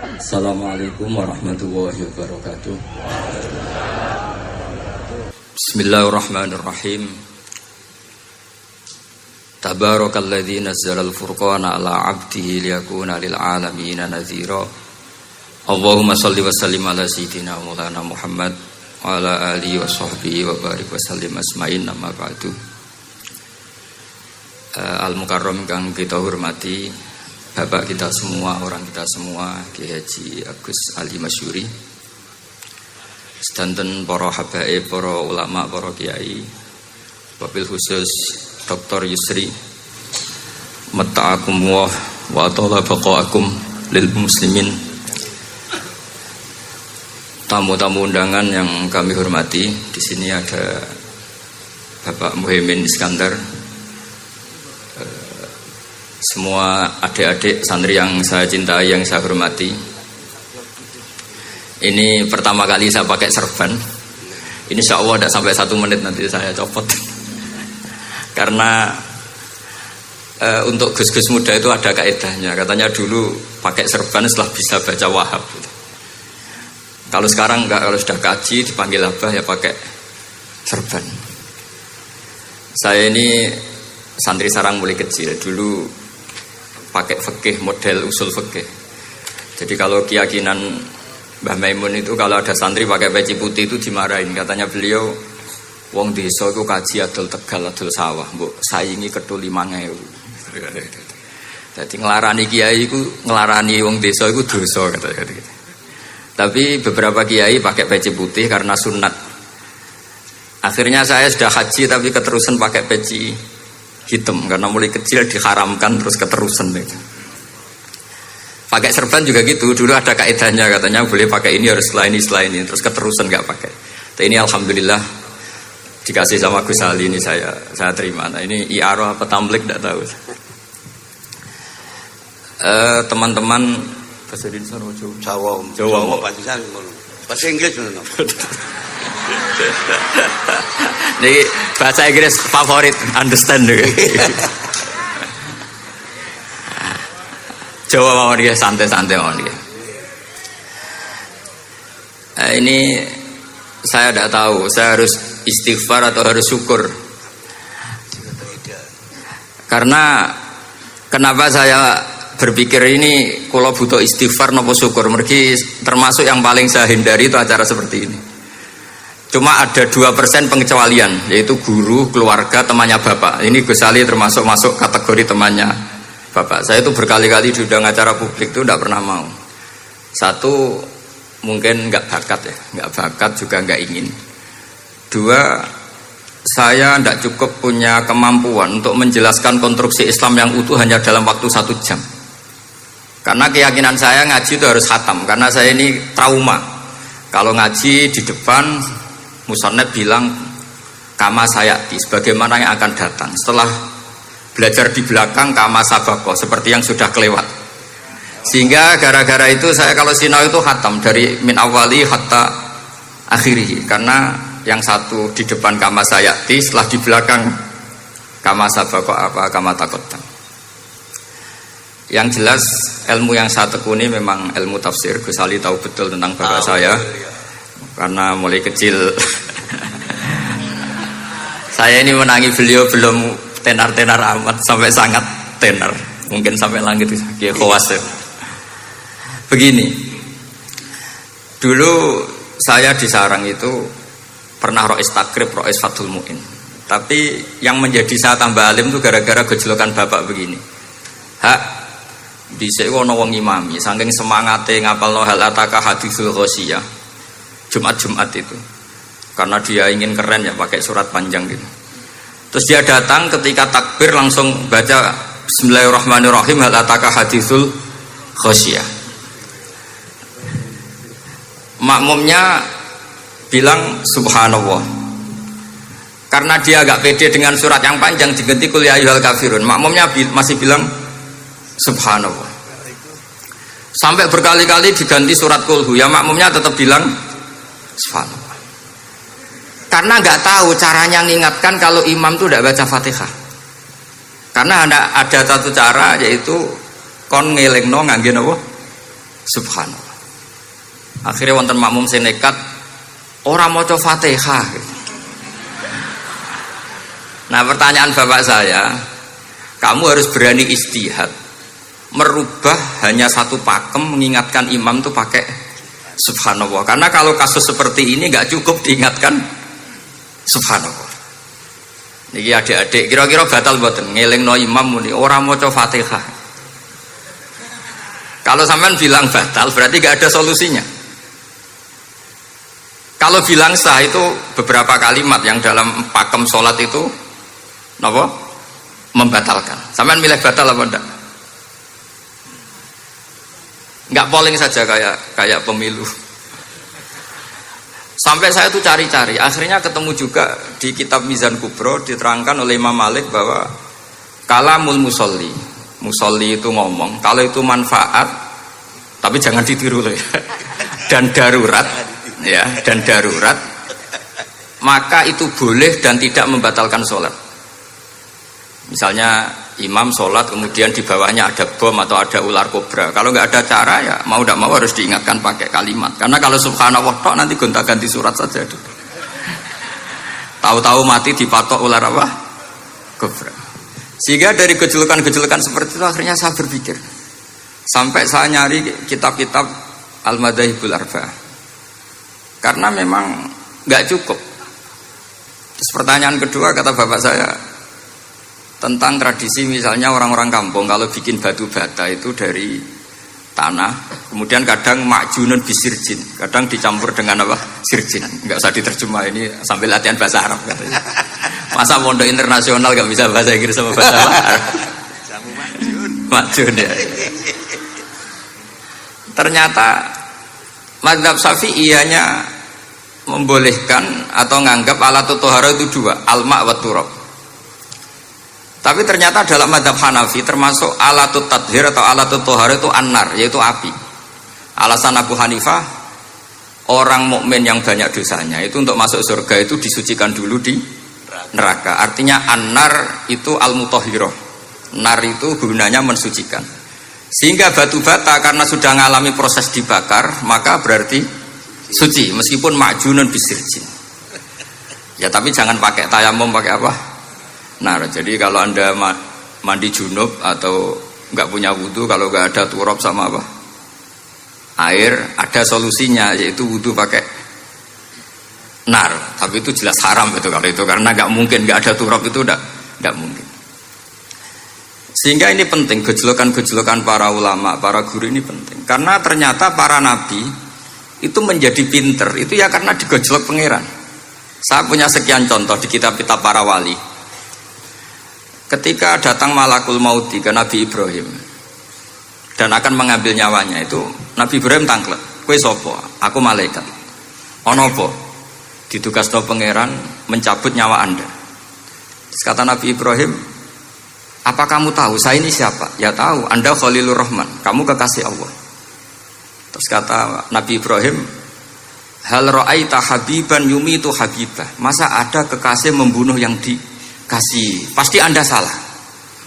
Assalamualaikum warahmatullahi wabarakatuh. Bismillahirrahmanirrahim. Tabarakalladzi nazzalal furqana ala 'abdihi liyakuna lil 'alamin nadhira. Allahumma shalli wa sallim ala sayyidina Maulana Muhammad wa ala alihi wa sahbihi wa barik wa sallim asma'in amma ba'du. Al-Mukarram kang kita hormati, Bapak kita semua, orang kita semua, Kiai Haji Agus Ali Masyuri, sedanten para habaib, para ulama, para kiai, wabil khusus Dr. Yusri, mata'akumullah wa ta'ala baqa'akum lil muslimin. Tamu-tamu undangan yang kami hormati, di sini ada Bapak Muhaimin Iskandar, semua adik-adik santri yang saya cintai, yang saya hormati. Ini pertama kali saya pakai serban. Ini insya Allah tidak sampai 1 menit nanti saya copot. Karena untuk gus-gus muda itu ada kaedahnya. Katanya dulu pakai serban setelah bisa baca Wahab. Kalau sekarang enggak, kalau sudah kaji dipanggil abah ya pakai serban. Saya ini santri sarang mulai kecil. Dulu pakai fikih, model usul fikih. Jadi kalau keyakinan Mbah Maimun itu kalau ada santri pakai peci putih itu dimarahin. Katanya beliau, wong desa itu kaji adol Tegal, adol sawah, mbok saingi ketul 5.000. Jadi ngelarani kiai itu, ngelarani wong desa itu dosa kata. Tapi beberapa kiai pakai peci putih karena sunat. Akhirnya saya sudah haji tapi keterusan pakai peci hitam karena mulai kecil diharamkan terus keterusan itu. Pakai serban juga gitu, dulu ada kaedahnya katanya boleh pakai ini harus setelah ini terus keterusan nggak pakai. Tapi ini alhamdulillah dikasih sama Gus Ali, ini saya terima. Nah ini iaro apa tamblik tidak tahu. Teman-teman bahasa Indonesia Jawa bahasa Inggris ini bahasa Inggris favorit, understand juga. Jawa mawon dia santai-santai mawon dia. Ini saya tidak tahu, saya harus istighfar atau harus syukur. Karena kenapa saya berpikir ini kalau butuh istighfar nopo syukur, mergi termasuk yang paling saya hindari itu acara seperti ini. Cuma ada 2% pengecualian, yaitu guru, keluarga, temannya bapak. Ini Gus Ali termasuk masuk kategori temannya bapak. Saya itu berkali-kali diundang acara publik itu tidak pernah mau. Satu, mungkin nggak bakat ya, nggak bakat juga nggak ingin. 2, saya tidak cukup punya kemampuan untuk menjelaskan konstruksi Islam yang utuh hanya dalam waktu 1 jam. Karena keyakinan saya ngaji itu harus khatam, karena saya ini trauma. Kalau ngaji di depan Musannaf bilang kama sayati, sebagaimana yang akan datang. Setelah belajar di belakang kama sabako, seperti yang sudah kelewat. Sehingga gara-gara itu saya kalau sinau itu khatam dari min awali hatta akhiri. Karena yang satu di depan kama sayati, setelah di belakang kama sabako apa kama takotam. Yang jelas ilmu yang saya tekuni memang ilmu tafsir. Gus Ali tahu betul tentang bapak saya. Karena mulai kecil saya ini menangi beliau belum tenar-tenar amat, sampai sangat tenar, mungkin sampai langit ya khawas. Begini, dulu saya di sarang itu pernah rois takrib, rois fathul mu'in. Tapi yang menjadi saya tambah alim itu gara-gara gejolokan bapak begini. Hak dhisik ana wong imami saking semangate ngapalno hal ataka haditsul ghosiyah Jumat-Jumat itu, karena dia ingin keren ya pakai surat panjang gitu. Terus dia datang ketika takbir langsung baca Bismillahirrahmanirrahim hal ataka haditsul ghosiyah. Makmumnya bilang subhanallah, karena dia agak pede dengan surat yang panjang diganti kul ya ayyuhal kafirun. Makmumnya masih bilang subhanallah. Sampai berkali-kali diganti surat kulhu, ya makmumnya tetap bilang subhanallah. Karena nggak tahu caranya mengingatkan kalau imam itu tidak baca Fatihah. Karena ada satu cara, yaitu kon ngelingno ngangge napa Subhanallah. Akhirnya wonten makmum sing nekat ora maca Fatihah. Nah, pertanyaan bapak saya, kamu harus berani ijtihad, merubah hanya satu pakem, mengingatkan imam tuh pakai Subhanallah. Karena kalau kasus seperti ini nggak cukup diingatkan Subhanallah. Niki adik-adik, kira-kira batal mboten ngelingno imam muni ora maca Fatihah. Kalau sampean bilang batal, berarti nggak ada solusinya. Kalau bilang sah itu beberapa kalimat yang dalam pakem sholat itu napa? Membatalkan. Sampean milih batal apa enggak? Enggak polling saja kayak pemilu. Sampai saya tuh cari-cari, akhirnya ketemu juga di kitab Mizan Kubro diterangkan oleh Imam Malik bahwa kalamul musolli. Musolli itu ngomong, kalau itu manfaat, tapi jangan ditiru loh ya. Dan darurat, ya, dan darurat, maka itu boleh dan tidak membatalkan sholat. Misalnya imam sholat kemudian di bawahnya ada bom atau ada ular kobra, kalau nggak ada cara ya mau tidak mau harus diingatkan pakai kalimat. Karena kalau subhanallah tok nanti gonta-ganti surat saja. Tahu-tahu mati dipatok ular apa? Kobra. Sehingga dari gejolukan-gejolukan seperti itu akhirnya saya berpikir, sampai saya nyari kitab-kitab Al-Madzhabul Arba'ah. Karena memang nggak cukup. Terus pertanyaan kedua kata bapak saya tentang tradisi misalnya orang-orang kampung kalau bikin batu bata itu dari tanah, kemudian kadang makjunun bisirjin, kadang dicampur dengan apa? Sirjin. Nggak usah diterjemah, ini sambil latihan bahasa Arab katanya. Masa pondok internasional nggak bisa bahasa Inggris sama bahasa Arab? Makjun ya. Ternyata mazhab Syafi'iyahnya membolehkan atau nganggap alatut tohara itu dua, alma wa turab. Tapi ternyata dalam mazhab Hanafi termasuk alatut tadhir atau alatut tohara itu annar, yaitu api. Alasan Abu Hanifah, orang mukmin yang banyak dosanya itu untuk masuk surga itu disucikan dulu di neraka. Artinya annar itu al-mutahhirah. Nar itu gunanya mensucikan. Sehingga batu bata karena sudah mengalami proses dibakar, maka berarti suci meskipun makjunun bisirjin. Ya tapi jangan pakai tayamum, pakai apa? Nah, jadi kalau Anda mandi junub atau nggak punya wudhu, kalau nggak ada turab sama apa? Air, ada solusinya yaitu wudhu pakai nar. Tapi itu jelas haram itu kalau itu, karena nggak mungkin nggak ada turab, itu nggak mungkin. Sehingga ini penting, gejolokan-gejolokan para ulama, para guru ini penting. Karena ternyata para nabi itu menjadi pinter, itu ya karena digojlok pangeran. Saya punya sekian contoh di kitab-kitab para wali. Ketika datang malakul mauti ke Nabi Ibrahim dan akan mengambil nyawanya, itu Nabi Ibrahim tangklet, kowe sapa? Aku malaikat. Ono apa? Ditugasno pangeran mencabut nyawa Anda. Terus kata Nabi Ibrahim, apa kamu tahu saya ini siapa? Ya tahu, Anda Khalilur Rahman, kamu kekasih Allah. Terus kata Nabi Ibrahim, hal ra'aita habiban yumitu habibah. Masa ada kekasih membunuh yang dikasih? Pasti Anda salah.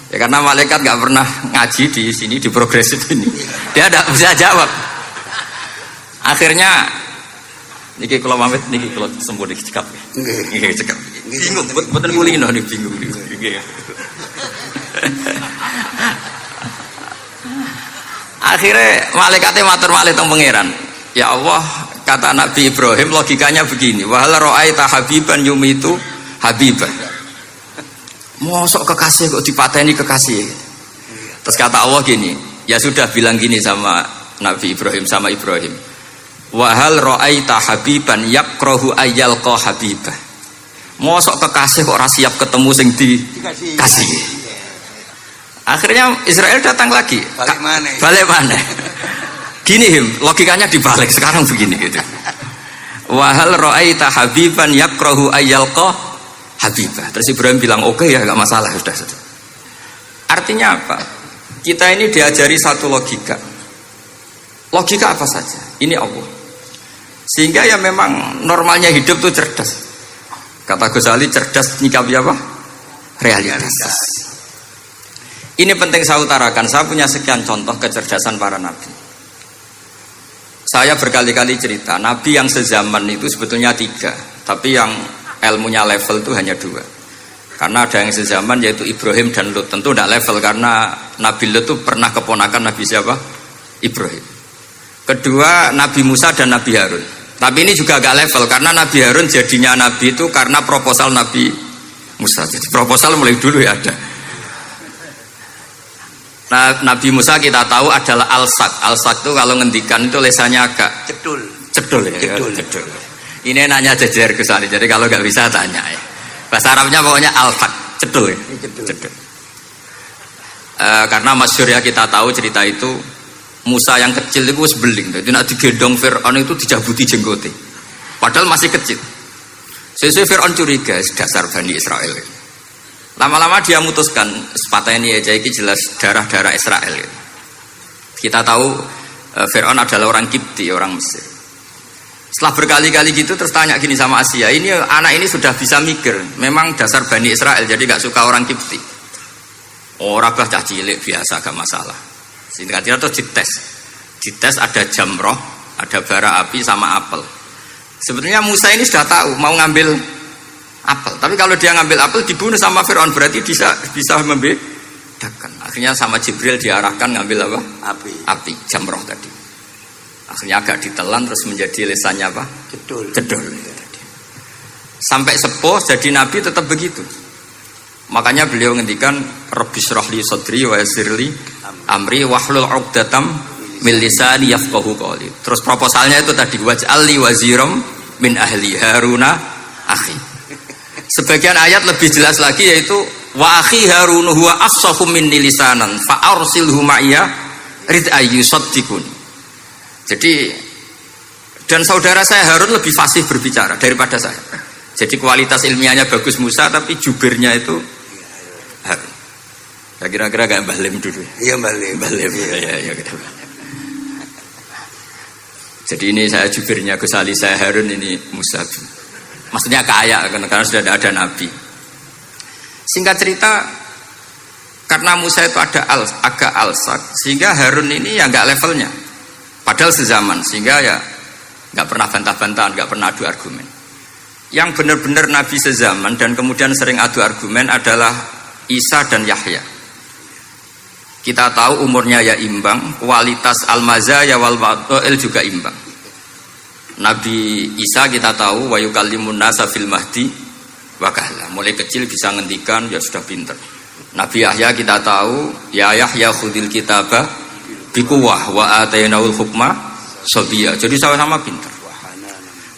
Ya karena malaikat nggak pernah ngaji di sini, di progresif ini. Dia tidak bisa jawab. Akhirnya niki kalau pamit, niki kalau sembuh niki cekap. Niki cekap. Bingung, betul kulino nih bingung. Akhirnya malaikatnya matur malih teng pangeran. Ya Allah, kata Nabi Ibrahim logikanya begini, wa hal ra'aita habiban yumitu habibah. Mosok kekasih kok dipateni kekasih. Terus kata Allah gini, ya sudah bilang gini sama Nabi Ibrahim, sama Ibrahim. Wa hal ra'aita habiban yakrahu ayyalqa habibah. Mosok kekasih kok ora siap ketemu sing dikasih. Akhirnya Israel datang lagi. Balik mana? Gini logikanya dibalik sekarang begini gitu. Wahal ra'aita habiban yakrahu ayyalqa habibah. Terus Ibrahim bilang oke ya, nggak masalah, sudah. Artinya apa? Kita ini diajari satu logika. Logika apa saja? Ini Allah. Sehingga ya memang normalnya hidup tuh cerdas. Kata Ghazali, cerdas nyikapi apa? Realitas. Ini penting saya utarakan. Saya punya sekian contoh kecerdasan para nabi. Saya berkali-kali cerita, Nabi yang sezaman itu sebetulnya 3, tapi yang ilmunya level itu hanya 2. Karena ada yang sezaman yaitu Ibrahim dan Lut. Tentu tidak level karena Nabi Lut itu pernah keponakan Nabi siapa? Ibrahim. Kedua Nabi Musa dan Nabi Harun. Tapi ini juga agak level karena Nabi Harun jadinya Nabi itu karena proposal Nabi Musa. Jadi proposal mulai dulu ya ada. Nah, Nabi Musa kita tahu adalah al-sak. Al-sak itu kalau ngendikan itu lesannya agak Cedul. cedul ya. Cedul. Cedul. Ini nanya jejer ke sana. Jadi kalau nggak bisa tanya ya. Bahasa Arabnya pokoknya al-sak, cedul ya. Cedul. Karena masyhur ya kita tahu cerita itu Musa yang kecil itu sebeling. Jadi nak digendong Fir'aun itu dijabuti jenggote. Padahal masih kecil. Sesuai Fir'aun curiga dasar Bani Israel. Lama-lama dia memutuskan sepatah ini ya, ini jelas darah-darah Israel. Kita tahu Fir'aun adalah orang Kipti, orang Mesir. Setelah berkali-kali gitu terus tanya gini sama Asia, ini anak ini sudah bisa mikir, memang dasar Bani Israel jadi gak suka orang Kipti. Orang bah cah cilik biasa gak masalah. Singkatnya terus dites ada jamroh, ada bara api sama apel. Sebetulnya Musa ini sudah tahu mau ngambil apel, tapi kalau dia ngambil apel dibunuh sama Fir'aun berarti bisa membedakan. Akhirnya sama Jibril diarahkan ngambil apa? Api jamroh tadi. Akhirnya agak ditelan terus menjadi lesannya apa? Cedul. Sampai sepuh jadi nabi tetap begitu. Makanya beliau ngendikan Rabbis rahli sadri wa yassirli amri wahlul 'uqdatam min lisani yafqahu qawli. Terus proposalnya itu tadi waj'alli waziram min ahli Haruna akhi. Sebagian ayat lebih jelas lagi yaitu wa akhi Harun huwa afsahu minni lisanan fa arsilhu ma'iya rid ayyusaddiqun. Jadi dan saudara saya Harun lebih fasih berbicara daripada saya. Jadi kualitas ilmiahnya bagus Musa tapi jubirnya itu Harun. Ya kira-kira kayak Mbah Lim dulu. Iya Mbah Lim. Ya. Jadi ini saya jubirnya Gus Ali, saya Harun, ini Musa. Maksudnya kaya karena sudah ada nabi. Singkat cerita karena Musa itu agak alsak sehingga Harun ini ya nggak levelnya. Padahal sezaman sehingga ya nggak pernah bantah-bantahan, nggak pernah adu argumen. Yang benar-benar nabi sezaman dan kemudian sering adu argumen adalah Isa dan Yahya. Kita tahu umurnya ya imbang, kualitas al-mazaya wal wada'il juga imbang. Nabi Isa kita tahu wa yukallimun nasa fil mahdi wa kahla. Mulai kecil bisa ngendikan ya sudah pinter. Nabi Yahya kita tahu ya Yahya khudil kitabah biquwah wa atainaul hukma sabiyya. Jadi sama-sama pinter.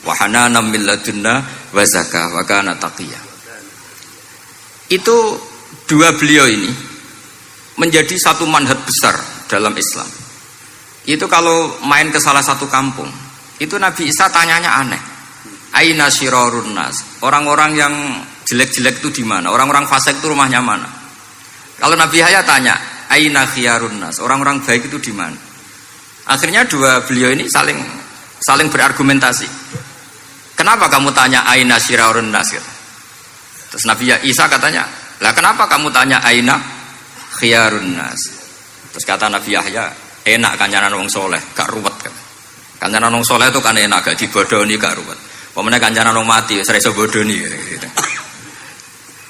Wa hanana min ladunna wa zakah wa kana taqiyya. Itu dua beliau ini menjadi satu manhaj besar dalam Islam. Itu kalau main ke salah satu kampung, itu Nabi Isa tanyanya aneh. Aina syirarun nas? Orang-orang yang jelek-jelek itu di mana? Orang-orang fasik itu rumahnya mana? Kalau Nabi Yahya tanya, aina khiyarun nas? Orang-orang baik itu di mana? Akhirnya dua beliau ini saling berargumentasi. Kenapa kamu tanya aina syirarun nas? Terus Nabi Isa katanya, lah kenapa kamu tanya aina khiyarun nas? Terus kata Nabi Yahya, enak kancanan wong soleh, gak ruwet kan. Kancanan wong soleh itu kan enak, gak dibodoni, gak ruwet. Pemene kancanan wong mati, sering iso bodoni gitu.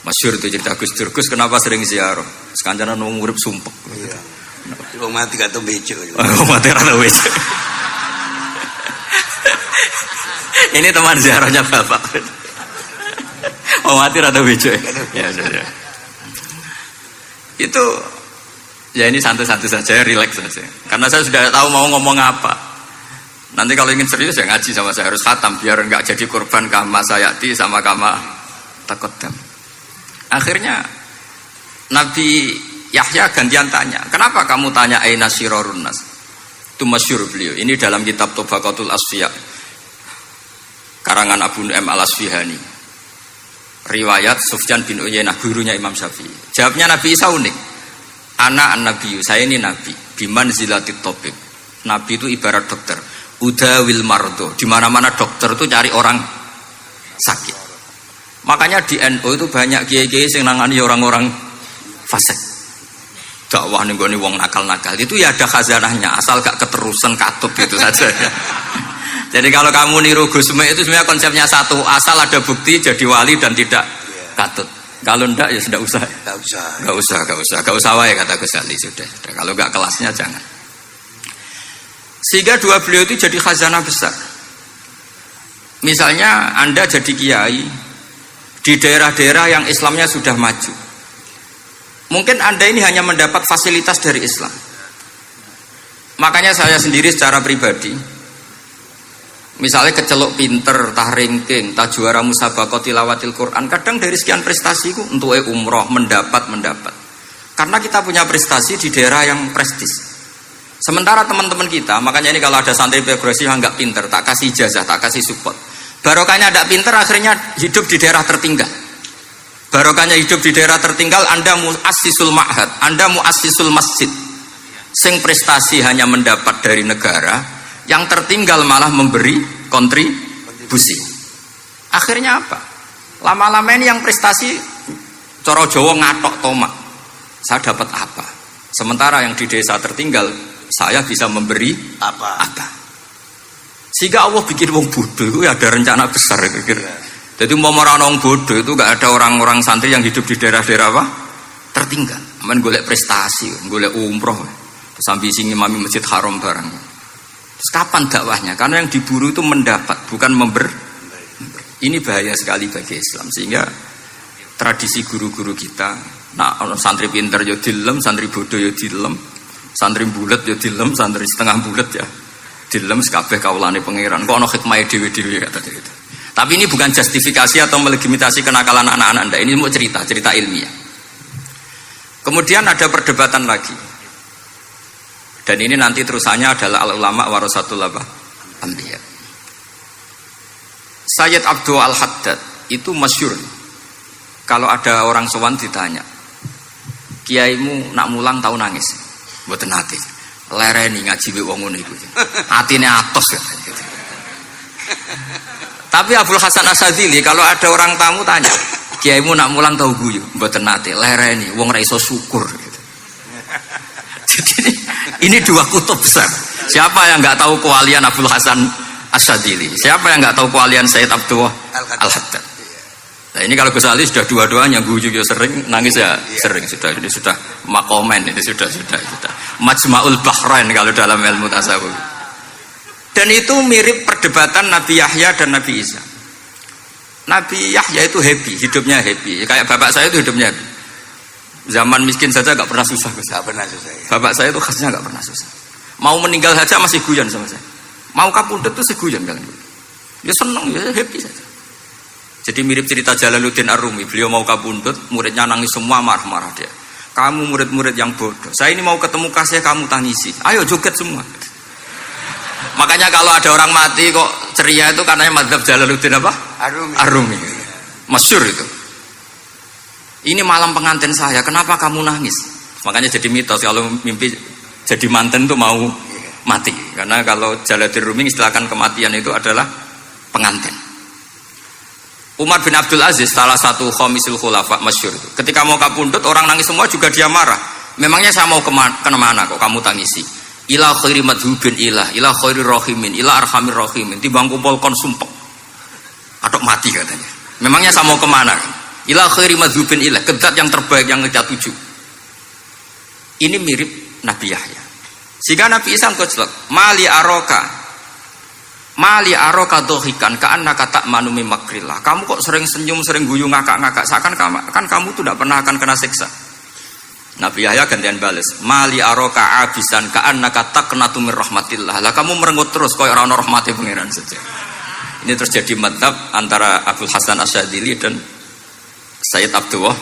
Masyhur itu cerita Gus Dur, Gus kenapa sering ziarah? Kancanan wong urip sumpek. Iya. Wong mati gak tau bejo. Wong mati ora tau bejo. Ini teman ziarahnya Bapak. Wong mati ora tau bejo. Ya. Itu ya ini santai-santai saja, relax saja. Karena saya sudah tahu mau ngomong apa. Nanti kalau ingin serius ya ngaji sama saya, harus khatam biar enggak jadi korban kama sayati sama kama takodam. Akhirnya Nabi Yahya gantian tanya, kenapa kamu tanya aina syirarun nas? Itu masyhur beliau. Ini dalam kitab Tabaqatul Asfiya karangan Abu Nu'aim Al-Asfihani. Riwayat Sufyan bin Uyainah, gurunya Imam Syafi'i. Jawabnya Nabi Isa unik. Ana an-nabiyyu, saya ini nabi. Biman zilatit tobib. Nabi itu ibarat dokter. Udawil mardo. Di mana-mana dokter itu cari orang sakit. Makanya di NU itu banyak kiai-kiai yang nangani orang-orang fasik. Dakwah nih wong nakal-nakal itu ya ada khazanahnya, asal gak keterusan katut gitu saja. Jadi kalau kamu niru Gusme itu sebenarnya konsepnya satu, asal ada bukti jadi wali dan tidak katut. Kalau ndak ya sudah usah. Gak usah wae kata Gus Ali sudah. Kalau nggak kelasnya jangan. Sehingga dua beliau itu jadi khazanah besar. Misalnya Anda jadi kiai di daerah-daerah yang Islamnya sudah maju. Mungkin Anda ini hanya mendapat fasilitas dari Islam. Makanya saya sendiri secara pribadi, misalnya kecelok pinter, tah ranking, tah juara musabaqah tilawatil Quran, kadang dari sekian prestasiku untuk umroh mendapat. Karena kita punya prestasi di daerah yang prestis. Sementara teman-teman kita, makanya ini kalau ada santri progresif yang nggak pinter, tak kasih ijazah, tak kasih support. Barokahnya tidak pinter, akhirnya hidup di daerah tertinggal. Barokahnya hidup di daerah tertinggal, Anda muassisul ma'had, Anda muassisul masjid. Sing prestasi hanya mendapat dari negara, yang tertinggal malah memberi kontribusi. Akhirnya apa? Lama-lama ini yang prestasi coro Jawa ngatok tomak. Saya dapat apa? Sementara yang di desa tertinggal, saya bisa memberi apa? Sehingga Allah bikin wong bodoh itu ada rencana besar kira. Jadi mau orang bodoh itu gak ada orang-orang santri yang hidup di daerah-daerah apa? Tertinggal. Men golek prestasi, golek umroh. Sampai sing imami Masjid Haram barang. Terus kapan dakwahnya? Karena yang diburu itu mendapat, bukan Ini bahaya sekali bagi Islam. Sehingga tradisi guru-guru kita, nah santri pinter ya dilem, santri bodoh ya dilem, santri bulet ya dilem, santri setengah bulet ya dilem, sekabeh kaulane pangeran. Kok ana hikmah dhewe-dhewe kata itu. Tapi ini bukan justifikasi atau melegitimasi kenakalan anak-anak Anda. Ini mau cerita ilmiah. Kemudian ada perdebatan lagi. Dan ini nanti terusannya adalah al-ulama warasatul anbiya. Sayyid Abdul Al-Haddad itu masyhur. Kalau ada orang sowan ditanya, kiaimu nak mulang tau nangis? Mboten nate. Lereni ngaji wek wong ngono iku. Atine atos gitu. Tapi Abdul Hasan Asyadzili kalau ada orang tamu tanya, kiaimu nak mulang tau guyu? Mboten nate. Lereni wong ra iso syukur gitu. Jadi ini dua kutub besar. Siapa yang nggak tahu kewalian Abdul Hasan Asyadzili? Siapa yang nggak tahu kewalian Sayyid Abdul Al-Haddad? Nah ini kalau Gus Ali sudah dua-duanya, guyu ya sering, nangis ya sering. Ini sudah makomen, ini sudah. Majma'ul Bahrain kalau dalam ilmu tasawuf. Dan itu mirip perdebatan Nabi Yahya dan Nabi Isa. Nabi Yahya itu happy, hidupnya happy. Kayak bapak saya itu hidupnya happy. Zaman miskin saja gak pernah susah. Gak pernah susah ya. Bapak saya itu khasnya gak pernah susah. Mau meninggal saja masih guyon sama saya. Mau kapundhut tuh seguyon kan. Ya seneng, ya happy saja. Jadi mirip cerita Jalaluddin Ar-Rumi. Beliau mau kapundhut, muridnya nangis semua, marah-marah dia. Kamu murid-murid yang bodoh. Saya ini mau ketemu kasih kamu tangisi. Ayo joget semua. Makanya kalau ada orang mati kok ceria itu karena mazhab Jalaluddin apa? Ar-Rumi. Masyhur itu. Ini malam pengantin saya, kenapa kamu nangis? Makanya jadi mitos kalau mimpi jadi manten tuh mau mati. Karena kalau Jalaluddin Rumi istilahkan kematian itu adalah pengantin. Umar bin Abdul Aziz, salah satu khamisul khulafa masyhur itu. Ketika mau kapundhut orang nangis semua juga dia marah. Memangnya saya mau kemana kok kamu tangisi? Ila khairi madhubin ila khairi rahimin, ila arhamir rahimin. Timbang kumpul kon sumpek. Atok mati katanya. Memangnya saya mau kemana? Ila khairi madhubin ke zat yang terbaik yang kita tuju. Ini mirip Nabi Yahya. Sehingga Nabi Isa ngoclok, mali aroka dohikan ka'annaka ta'manu min makrillah. Kamu kok sering senyum, sering guyu, ngakak-ngakak, seakan kan kamu tuh tidak pernah akan kena siksa. Nabi Yahya gantian bales, mali aroka abisan ka'annaka taqnatu min rahmatillah. Lah kamu merengut terus koyo ora ono rahmate pangeran saja. Ini terjadi madzhab antara Abdul Hasan Asyadzili dan Sayyid Abdullah